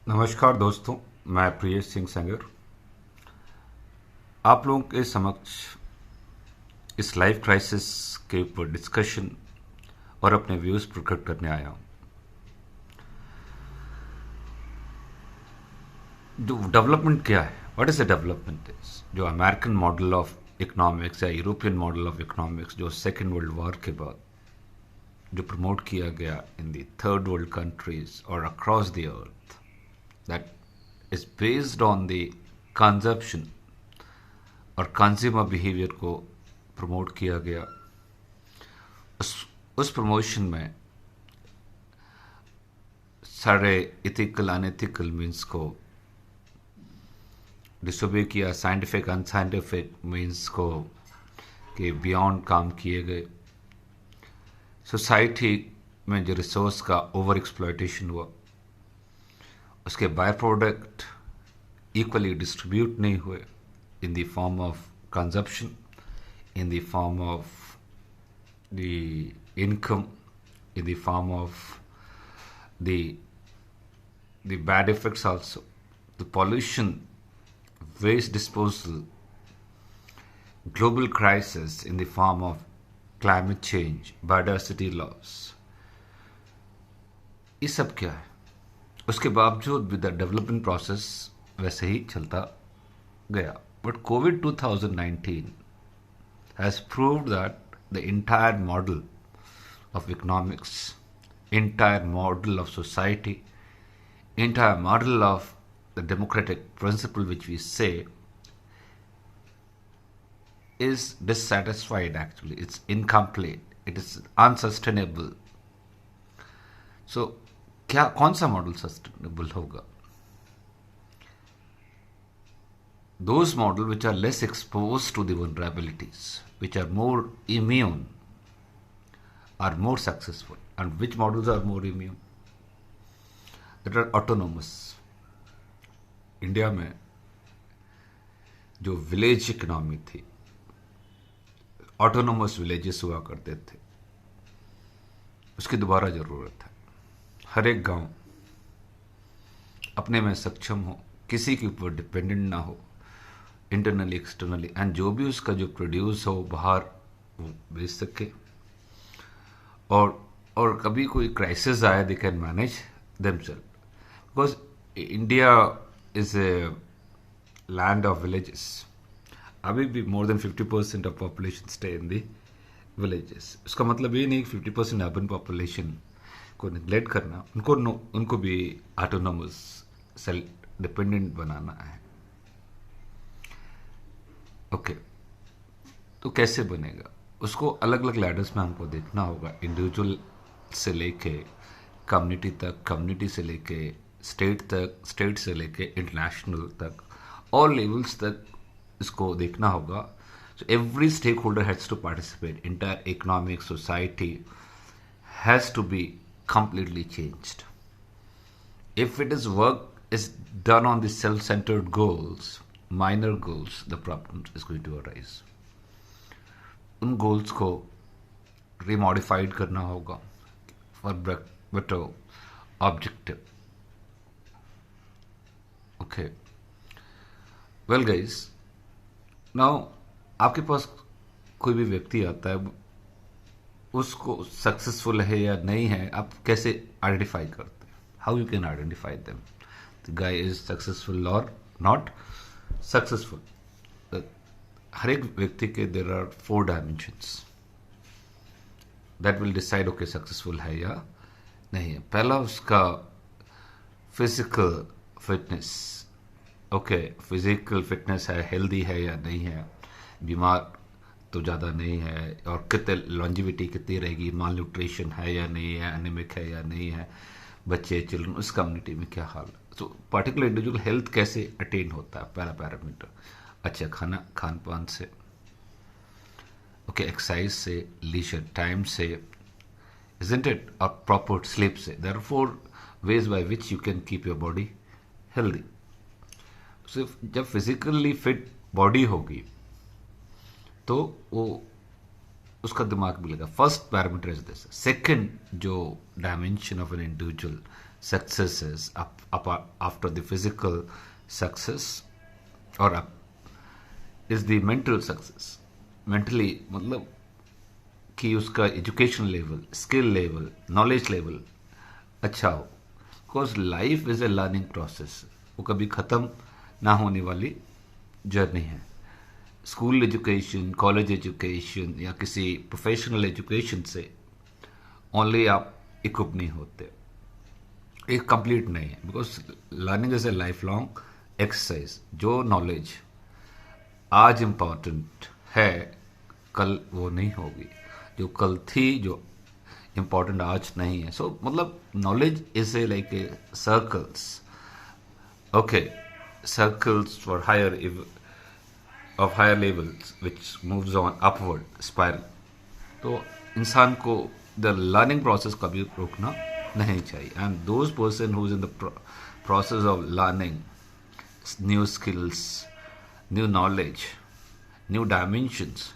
नमस्कार दोस्तों, मैं प्रियेश सिंह संगर आप लोगों के समक्ष इस लाइफ क्राइसिस के ऊपर डिस्कशन और अपने व्यूज प्रकट करने आया हूं। जो डेवलपमेंट क्या है, what is the development is, जो अमेरिकन मॉडल ऑफ इकोनॉमिक्स या यूरोपियन मॉडल ऑफ इकोनॉमिक्स जो सेकेंड वर्ल्ड वॉर के बाद जो प्रमोट किया गया in the third world countries और across the earth, that is based on the consumption और कंज्यूमर बिहेवियर को प्रमोट किया गया। उस प्रमोशन में सारे इथिकल अनएथिकल मीन्स को डिसोबे किया, साइंटिफिक अनसाइंटिफिक मीन्स को के बियॉन्ड काम किए गए। सोसाइटी में जो रिसोर्स का ओवर एक्सप्लॉयटेशन हुआ, उसके बाय प्रोडक्ट इक्वली डिस्ट्रीब्यूट नहीं हुए in the form of consumption, in the form of the income, in the form of the bad effects also, the pollution, waste disposal, global crisis in the form of climate change, biodiversity loss। ये सब क्या है? उसके बावजूद with the development process वैसे ही चलता गया। But COVID 2019 has proved that the entire model of economics, entire model of society, entire model of the democratic principle which we say is dissatisfied actually. It's incomplete. It is unsustainable. So, कौन सा model sustainable होगा? Those models which are less exposed to the vulnerabilities, which are more immune, are more successful. And which models are more immune? That are autonomous. India में जो village economy थी, autonomous villages हुआ करते थे, उसकी दोबारा जरूरत है। हर एक गांव अपने में सक्षम हो, किसी के ऊपर डिपेंडेंट ना हो, इंटरनली एक्सटर्नली, एंड जो भी उसका जो प्रोड्यूस हो बाहर वो बेच सके। और कभी कोई क्राइसिस आए, they can manage themselves, because India is a land of villages. अभी भी more than 50% of population stay in the villages. उसका मतलब ये नहीं कि 50% अर्बन पॉपुलेशन को निगलेक्ट करना, उनको भी ऑटोनोमस सेल्फ डिपेंडेंट बनाना है। ओके, तो कैसे बनेगा? उसको अलग अलग लैडर्स में हमको देखना होगा, इंडिविजुअल से लेके कम्युनिटी तक, कम्युनिटी से लेके स्टेट तक, स्टेट से लेके इंटरनेशनल तक, ऑल लेवल्स तक इसको देखना होगा। So every stakeholder has to participate. Entire economic society has to be completely changed. If it is work is done on the self-centered goals, minor goals, the problem is going to arise. उन goals को remodified करना होगा for better objective. Okay. Well guys, now आपके पास कोई भी व्यक्ति आता है, उसको सक्सेसफुल है या नहीं है, आप कैसे आइडेंटिफाई करते हैं? How you can identify them the guy is successful और नॉट सक्सेसफुल? हर एक व्यक्ति के there are 4 dimensions that will decide okay successful है या नहीं है। पहला उसका physical fitness. Okay, physical fitness है, हेल्दी है या नहीं है, बीमार तो ज़्यादा नहीं है, और कितने लॉन्जिविटी कितनी रहेगी, माल न्यूट्रिशन है या नहीं है, एनीमिक है या नहीं है, बच्चे चिल्ड्रन उस कम्युनिटी में क्या हाल है। सो पर्टिकुलर इंडिविजुअल हेल्थ कैसे अटेन होता है? पहला पैरामीटर अच्छा खान पान से, ओके, एक्सरसाइज से, लीजर टाइम से, इजंट इट, और प्रॉपर स्लीप से। There are 4 ways by which you can keep your body healthy. सिर्फ जब फिजिकली फिट बॉडी होगी तो वो उसका दिमाग मिलेगा। First parameter is this. Second जो dimension of an individual successes after the physical success or is the mental success. Mentally मतलब कि उसका education level, skill level, knowledge level अच्छा हो. Because life is a learning process. वो कभी ख़त्म ना होने वाली जर्नी है. स्कूल एजुकेशन, कॉलेज एजुकेशन या किसी प्रोफेशनल एजुकेशन से ओनली आप इक्विप नहीं होते, एक कंप्लीट नहीं है. Because learning is a life long exercise. जो नॉलेज आज इम्पॉर्टेंट है कल वो नहीं होगी, जो कल थी जो इम्पॉर्टेंट आज नहीं है. सो मतलब knowledge is a like a circles. Okay, circles for higher of higher levels which moves on upward spiral. तो इंसान को the learning process कभी रोकना नहीं चाहिए. And those person who is in the process of learning new skills, new knowledge, new dimensions,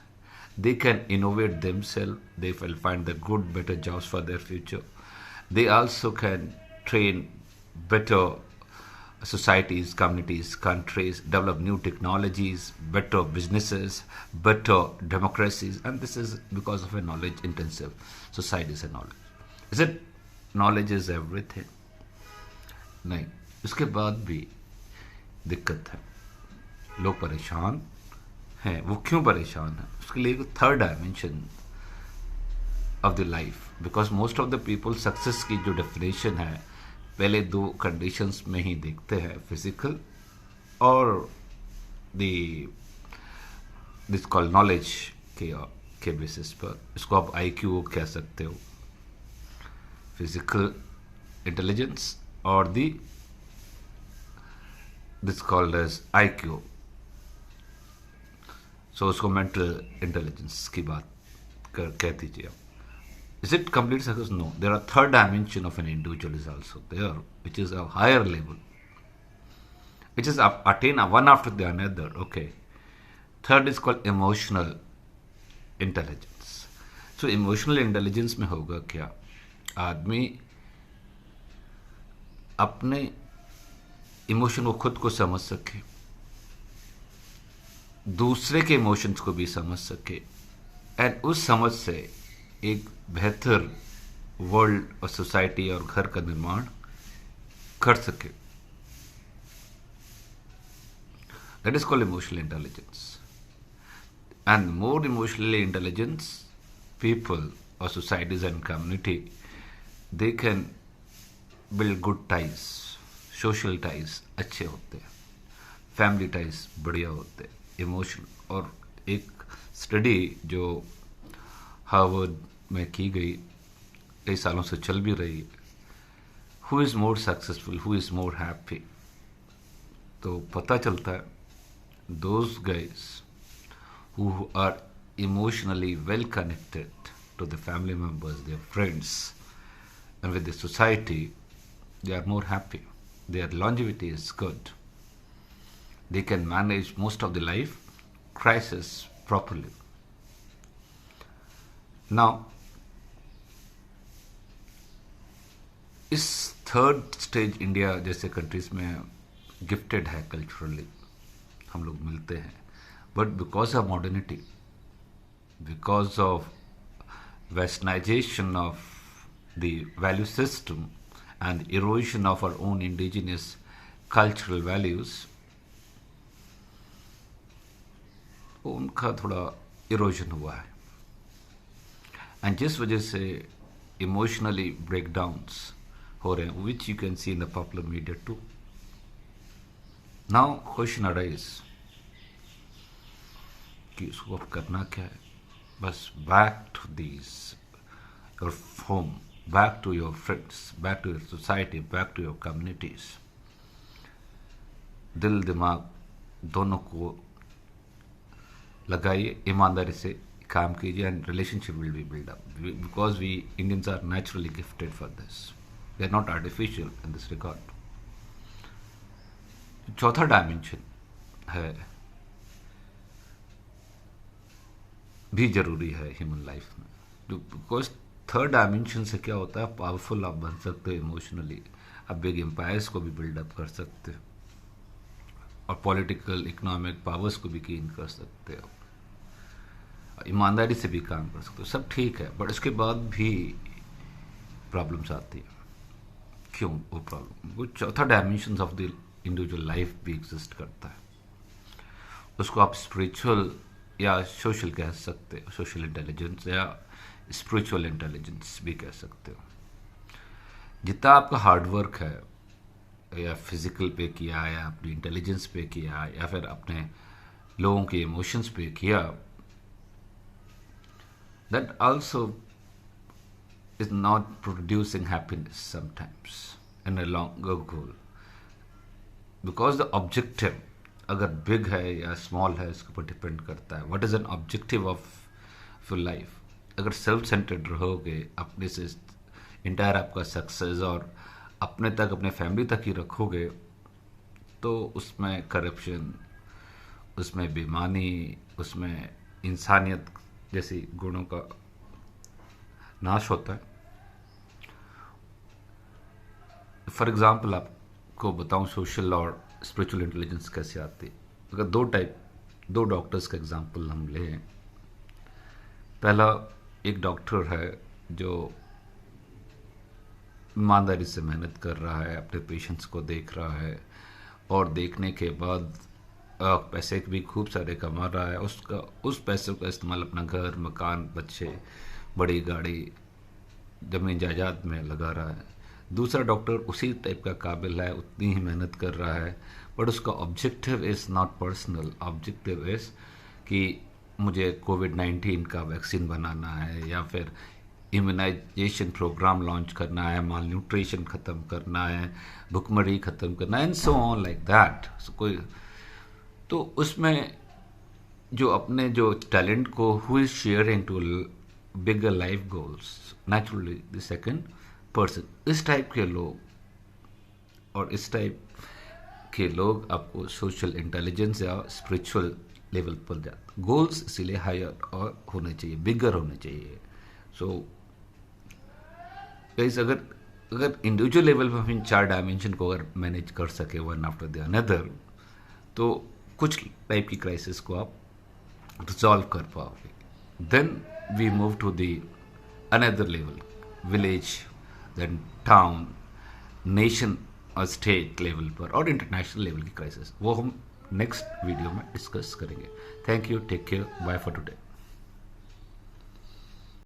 they can innovate themselves. They will find the good, better jobs for their future. They also can train better societies, communities, countries, develop new technologies, better businesses, better democracies, and this is because of a knowledge-intensive societies and knowledge. Is it knowledge is everything? नहीं, उसके बाद भी दिक्कत है. लोग परेशान हैं. वो क्यों परेशान है? उसके लिए एक third dimension of the life. Because most of the people success की जो डेफिनेशन है पहले दो कंडीशंस में ही देखते हैं, फिजिकल और दिस कॉल नॉलेज के बेसिस पर. इसको आप आईक्यू कह सकते हो, फिजिकल इंटेलिजेंस, और दिस कॉल्ड एज आईक्यू. सो उसको मेंटल इंटेलिजेंस की बात कह दीजिए आप. Is it complete success? No. There are third dimension of an individual is also there, which is a higher level, which is attained one after the another. Okay. Third is called emotional intelligence. So emotional intelligence में होगा क्या? आदमी अपने emotion को खुद को समझ सके, दूसरे के इमोशंस को भी समझ सके, एंड उस समझ से एक बेहतर वर्ल्ड और सोसाइटी और घर का निर्माण कर सके. That is called emotional intelligence. And more emotionally intelligence people और societies and community, they can build good ties. Social ties अच्छे होते हैं, फैमिली टाइज बढ़िया होते हैं, इमोशनल. और एक स्टडी जो हार्वर्ड में की गई, कई सालों से चल भी रही, who is more successful, who is more happy, तो पता चलता है those guys who are emotionally well connected to the family members, their friends and with the society, they are more happy, their longevity is good, they can manage most of the life crisis properly. Now इस third stage India जैसे countries में gifted है culturally, हम लोग मिलते हैं, but because of modernity, because of westernisation of the value system and erosion of our own indigenous cultural values, उनका थोड़ा इरोजन हुआ है. एंड जिस वजह से इमोशनली ब्रेकडाउन्स हो रहे हैं, which you can see in the popular media too. Now question arise कि उसको अब करना क्या है. बस back to this your home, back to your friends, back to your society, back to your communities. दिल दिमाग दोनों को लगाइए, ईमानदारी से काम कीजिए, and relationship will be build up. Because we Indians are naturally gifted for this. They are not artificial in this regard. चौथा डायमेंशन है भी जरूरी है ह्यूमन लाइफ में. बिकॉज थर्ड डायमेंशन से क्या होता है, पावरफुल आप बन सकते हो इमोशनली. आप बिग एम्पायर्स को भी बिल्डअप कर सकते हो और पॉलिटिकल इकोनॉमिक पावर्स को भी गेन कर सकते हो, ईमानदारी से भी काम कर सकते हो, सब ठीक है। बट उसके बाद भी प्रॉब्लम्स आती है। क्यों वो प्रॉब्लम? वो चौथा dimension of the individual life भी एग्जिस्ट करता है। उसको आप स्पिरिचुअल या सोशल कह सकते हो, सोशल इंटेलिजेंस या स्पिरिचुअल इंटेलिजेंस भी कह सकते हो। जितना आपका हार्डवर्क है या फिजिकल पे किया या अपनी इंटेलिजेंस पे किया या फिर अपने लोगों के इमोशंस पे किया, that also is not producing happiness sometimes in a longer goal, because the objective अगर बिग है या स्मॉल है इसके ऊपर डिपेंड करता है। What is an objective of your life? अगर सेल्फ सेंटर्ड रहोगे, अपने से इंटायर आपका सक्सेस और अपने तक, अपने फैमिली तक ही रखोगे, तो उसमें करप्शन, उसमें बेईमानी, उसमें इंसानियत जैसी गुणों का नाश होता है। फॉर एग्जाम्पल आपको बताऊं सोशल और स्पिरिचुअल इंटेलिजेंस कैसे आती है। अगर दो डॉक्टर्स का एग्जाम्पल हम लें। पहला एक डॉक्टर है जो ईमानदारी से मेहनत कर रहा है, अपने पेशेंट्स को देख रहा है और देखने के बाद पैसे भी खूब सारे कमा रहा है। उस पैसे का इस्तेमाल अपना घर, मकान, बच्चे, बड़ी गाड़ी, जमीन जायदाद में लगा रहा है। दूसरा डॉक्टर उसी टाइप का काबिल है, उतनी ही मेहनत कर रहा है, बट उसका objective is not personal. Objective is कि मुझे कोविड-19 का वैक्सीन बनाना है या फिर इम्यूनाइजेशन प्रोग्राम लॉन्च करना है, माल न्यूट्रिशन ख़त्म करना है, भुखमरी ख़त्म करना है, and so on like that. कोई तो उसमें जो अपने जो टैलेंट को who is sharing to bigger life goals, naturally the second person. इस टाइप के लोग और इस टाइप के लोग आपको सोशल इंटेलिजेंस या स्पिरिचुअल लेवल पर जाते। गोल्स इसीलिए हायर और होने चाहिए, बिगर होने चाहिए। सो गाइस, अगर इंडिविजुअल लेवल पर हम इन 4 डायमेंशन को अगर मैनेज कर सके वन आफ्टर द अनदर, तो कुछ टाइप की क्राइसिस को आप रिजॉल्व कर पाओगे। Then we move to the another level, village, then town, nation और स्टेट लेवल पर और इंटरनेशनल लेवल की क्राइसिस। वो हम नेक्स्ट वीडियो में डिस्कस करेंगे। Thank you, take care, bye for today.